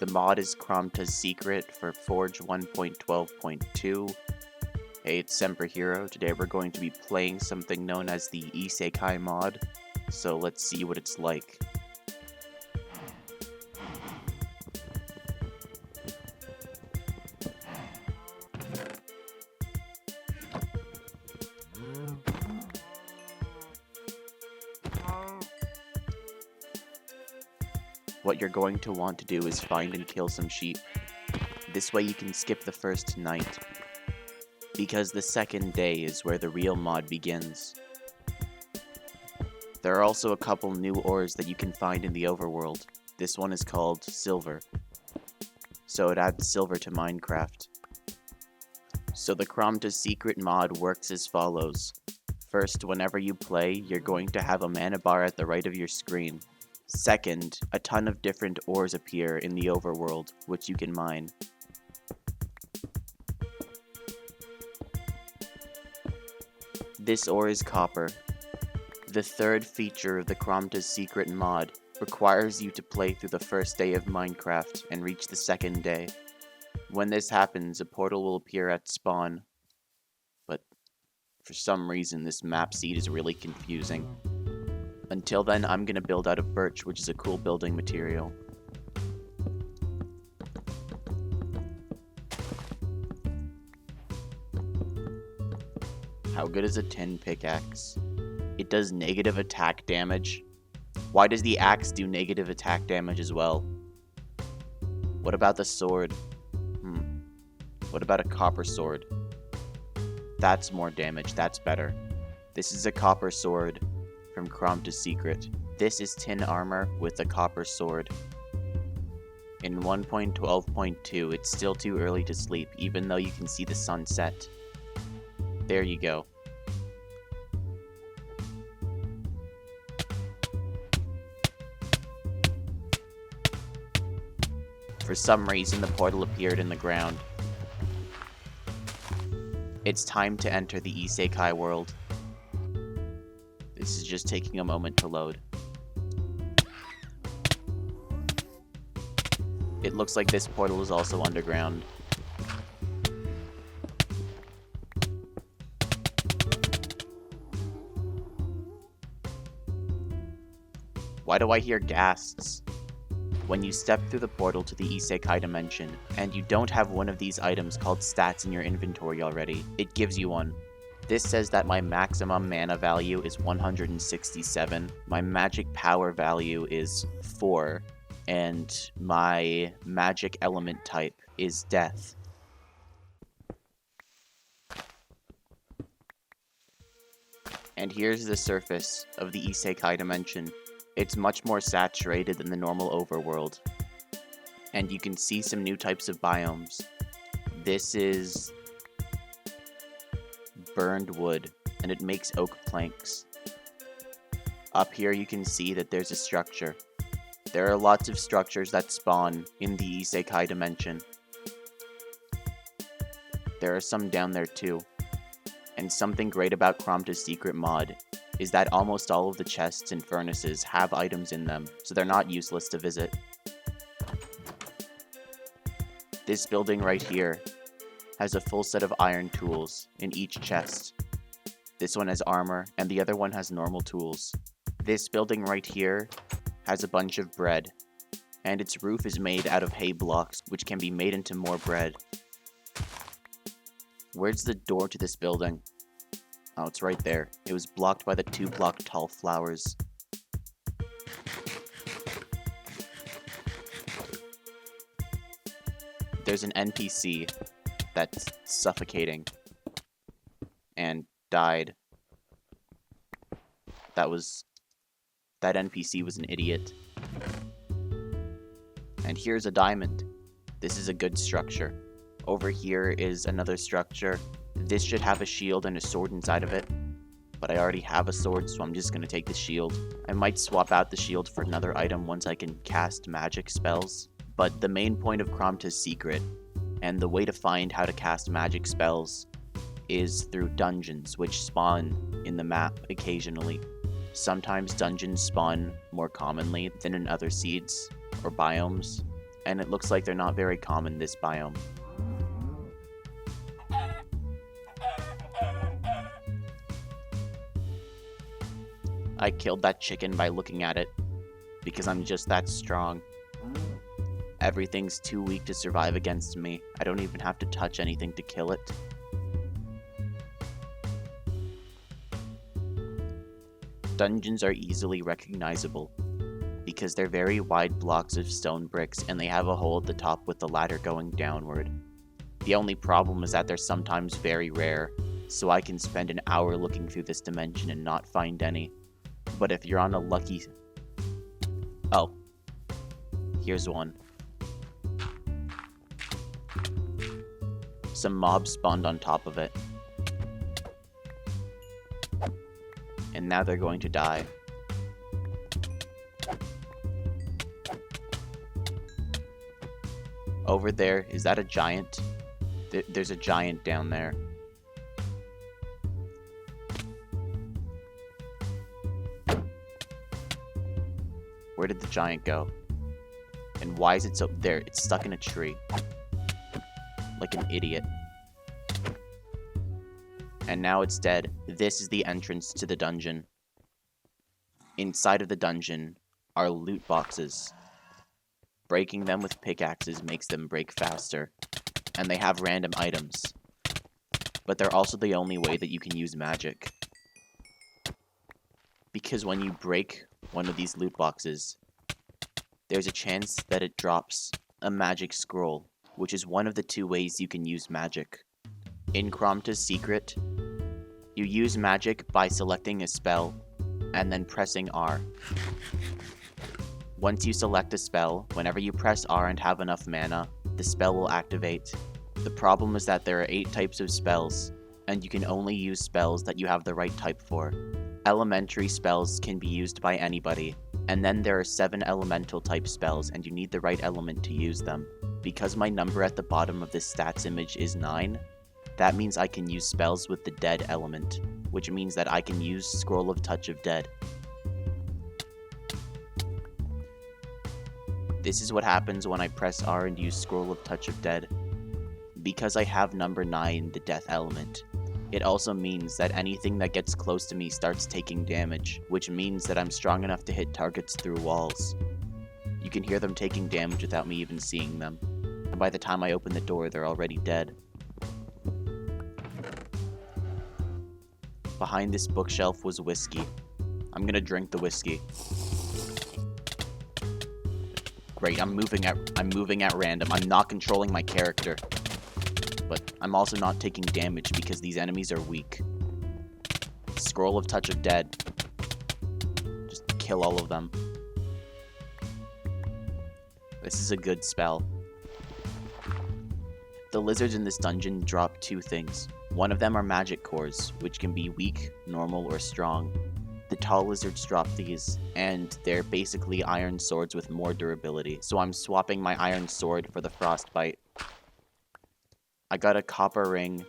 The mod is Kromta's Secret for Forge 1.12.2. Hey, it's Semper Hero. Today we're going to be playing something known as the Isekai mod. So let's see what it's like. What you're going to want to do is find and kill some sheep. This way you can skip the first night, because the second day is where the real mod begins. There are also a couple new ores that you can find in the overworld. This one is called Silver, so it adds silver to Minecraft. So the Kromta's Secret mod works as follows. First, whenever you play, you're going to have a mana bar at the right of your screen. Second, a ton of different ores appear in the overworld, which you can mine. This ore is copper. The third feature of the Kromta's Secret mod requires you to play through the first day of Minecraft and reach the second day. When this happens, a portal will appear at spawn, but for some reason this map seed is really confusing. Until then, I'm gonna build out of birch, which is a cool building material. How good is a tin pickaxe? It does negative attack damage. Why does the axe do negative attack damage as well? What about the sword? What about a copper sword? That's more damage, that's better. This is a copper sword from Kromta's Secret. This is tin armor with a copper sword. In 1.12.2, it's still too early to sleep, even though you can see the sun set. There you go. For some reason, the portal appeared in the ground. It's time to enter the Isekai world. This is just taking a moment to load. It looks like this portal is also underground. Why do I hear ghasts? When you step through the portal to the Isekai dimension, and you don't have one of these items called stats in your inventory already, it gives you one. This says that my maximum mana value is 167, my magic power value is 4, and my magic element type is death. And here's the surface of the Isekai dimension. It's much more saturated than the normal overworld. And you can see some new types of biomes. This is burned wood, and it makes oak planks. Up here you can see that there's a structure. There are lots of structures that spawn in the Isekai dimension. There are some down there too. And something great about Kromta's Secret mod is that almost all of the chests and furnaces have items in them, so they're not useless to visit. This building right here has a full set of iron tools in each chest. This one has armor, and the other one has normal tools. This building right here has a bunch of bread, and its roof is made out of hay blocks, which can be made into more bread. Where's the door to this building? Oh, it's right there. It was blocked by the 2-block tall flowers. There's an NPC that's suffocating and died. That NPC was an idiot. And here's a diamond. This is a good structure. Over here is another structure. This should have a shield and a sword inside of it, but I already have a sword, so I'm just gonna take the shield. I might swap out the shield for another item once I can cast magic spells, but the main point of Kromta's Secret, and the way to find how to cast magic spells, is through dungeons, which spawn in the map occasionally. Sometimes dungeons spawn more commonly than in other seeds or biomes, and it looks like they're not very common this biome. I killed that chicken by looking at it, because I'm just that strong. Everything's too weak to survive against me. I don't even have to touch anything to kill it. Dungeons are easily recognizable, because they're very wide blocks of stone bricks and they have a hole at the top with the ladder going downward. The only problem is that they're sometimes very rare, so I can spend an hour looking through this dimension and not find any. But if you're on a lucky... Oh. Here's one. Some mobs spawned on top of it. And now they're going to die. Over there, is that a giant? There's a giant down there. Where did the giant go? And why is it so... There, it's stuck in a tree. Like an idiot. And now it's dead. This is the entrance to the dungeon. Inside of the dungeon are loot boxes. Breaking them with pickaxes makes them break faster. And they have random items. But they're also the only way that you can use magic. Because when you break one of these loot boxes, there's a chance that it drops a magic scroll, which is one of the two ways you can use magic. In Kromta's Secret, you use magic by selecting a spell and then pressing R. Once you select a spell, whenever you press R and have enough mana, the spell will activate. The problem is that there are 8 types of spells, and you can only use spells that you have the right type for. Elementary spells can be used by anybody, and then there are 7 elemental type spells, and you need the right element to use them. Because my number at the bottom of this stats image is 9, that means I can use spells with the dead element, which means that I can use Scroll of Touch of Dead. This is what happens when I press R and use Scroll of Touch of Dead. Because I have number 9, the death element, it also means that anything that gets close to me starts taking damage, which means that I'm strong enough to hit targets through walls. You can hear them taking damage without me even seeing them, and by the time I open the door, they're already dead. Behind this bookshelf was whiskey. I'm gonna drink the whiskey. Great, I'm moving at random. I'm not controlling my character. But I'm also not taking damage because these enemies are weak. Scroll of Touch of Dead. Just kill all of them. This is a good spell. The lizards in this dungeon drop 2 things. One of them are magic cores, which can be weak, normal, or strong. The tall lizards drop these, and they're basically iron swords with more durability. So I'm swapping my iron sword for the frostbite. I got a copper ring.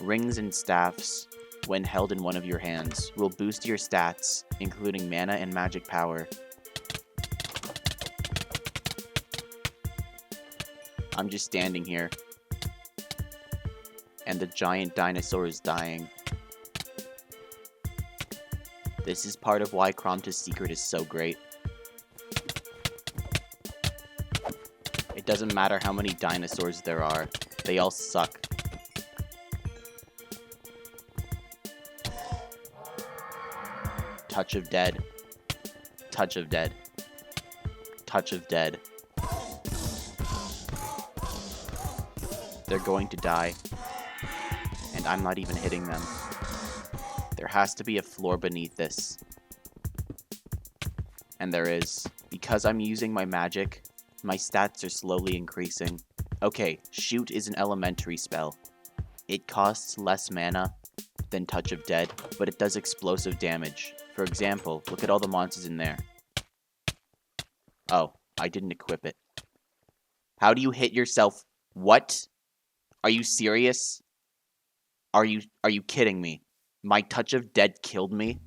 Rings and staffs, when held in one of your hands, will boost your stats, including mana and magic power. I'm just standing here. And the giant dinosaur is dying. This is part of why Kromta's Secret is so great. It doesn't matter how many dinosaurs there are, they all suck. Touch of Dead. Touch of Dead. Touch of Dead. They're going to die. And I'm not even hitting them. There has to be a floor beneath this. And there is. Because I'm using my magic, my stats are slowly increasing. Okay, Shoot is an elementary spell. It costs less mana than Touch of Dead, but it does explosive damage. For example, look at all the monsters in there. Oh, I didn't equip it. How do you hit yourself? What? Are you serious? Are you kidding me? My Touch of Dead killed me?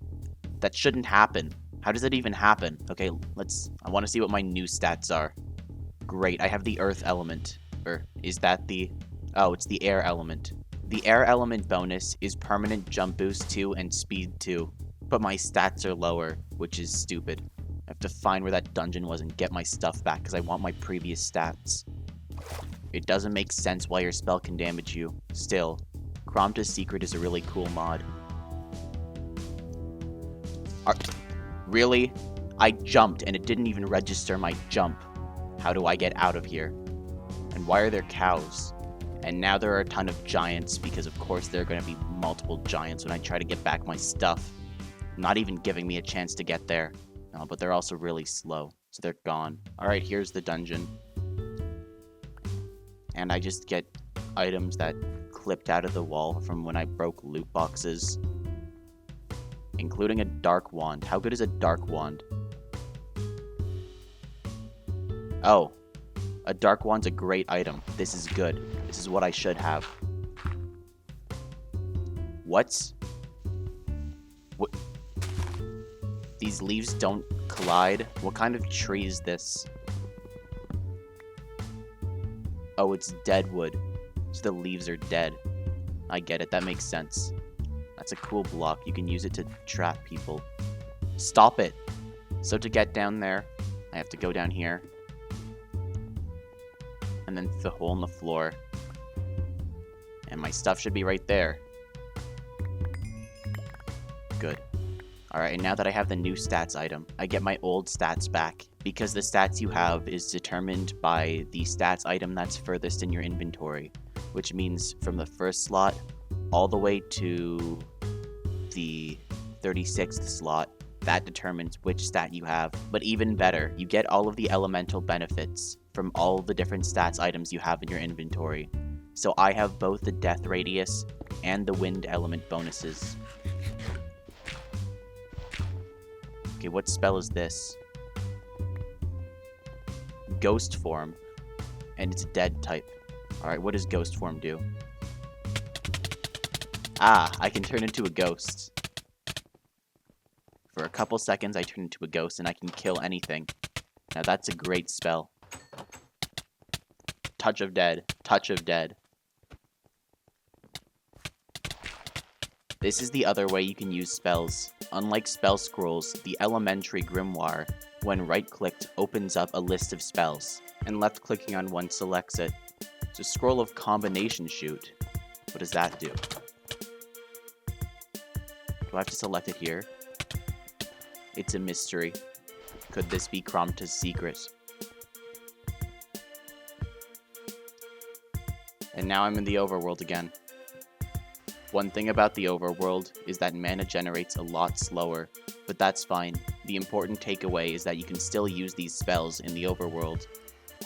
That shouldn't happen. How does that even happen? Okay, I want to see what my new stats are. Great, I have the earth element. Or is that the... Oh, it's the air element. The air element bonus is permanent jump boost 2 and speed 2, but my stats are lower, which is stupid. I have to find where that dungeon was and get my stuff back because I want my previous stats. It doesn't make sense why your spell can damage you. Still, Kramta's Secret is a really cool mod. Really? I jumped and it didn't even register my jump. How do I get out of here? And why are there cows? And now there are a ton of giants because of course there are going to be multiple giants when I try to get back my stuff. Not even giving me a chance to get there. No, but they're also really slow, so they're gone. Alright, here's the dungeon. And I just get items that clipped out of the wall from when I broke loot boxes. Including a dark wand. How good is a dark wand? Oh. A dark wand's a great item. This is good. This is what I should have. What? What? These leaves don't collide? What kind of tree is this? Oh, it's dead wood. So the leaves are dead. I get it. That makes sense. That's a cool block. You can use it to trap people. Stop it! So to get down there, I have to go down here. And then the hole in the floor. And my stuff should be right there. Good. Alright, and now that I have the new stats item, I get my old stats back. Because the stats you have is determined by the stats item that's furthest in your inventory. Which means from the first slot all the way to the 36th slot, that determines which stat you have. But even better, you get all of the elemental benefits from all the different stats items you have in your inventory. So I have both the death radius and the wind element bonuses. Okay, what spell is this? Ghost form. And it's a dead type. Alright, what does ghost form do? Ah, I can turn into a ghost. For a couple seconds, I turn into a ghost and I can kill anything. Now that's a great spell. Touch of Dead. Touch of Dead. This is the other way you can use spells. Unlike spell scrolls, the elementary grimoire, when right-clicked, opens up a list of spells, and left-clicking on one selects it. It's a scroll of combination shoot. What does that do? Do I have to select it here? It's a mystery. Could this be Kramta's secret? And now I'm in the overworld again. One thing about the overworld is that mana generates a lot slower, but that's fine. The important takeaway is that you can still use these spells in the overworld.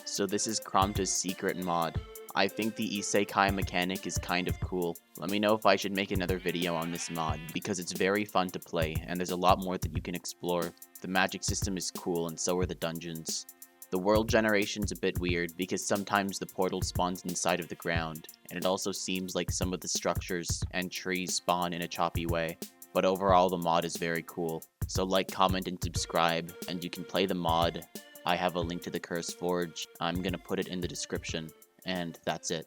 So this is Kramta's secret mod. I think the Isekai mechanic is kind of cool. Let me know if I should make another video on this mod, because it's very fun to play, and there's a lot more that you can explore. The magic system is cool, and so are the dungeons. The world generation's a bit weird, because sometimes the portal spawns inside of the ground, and it also seems like some of the structures and trees spawn in a choppy way. But overall, the mod is very cool. So like, comment, and subscribe, and you can play the mod. I have a link to the Curse Forge. I'm gonna put it in the description. And that's it.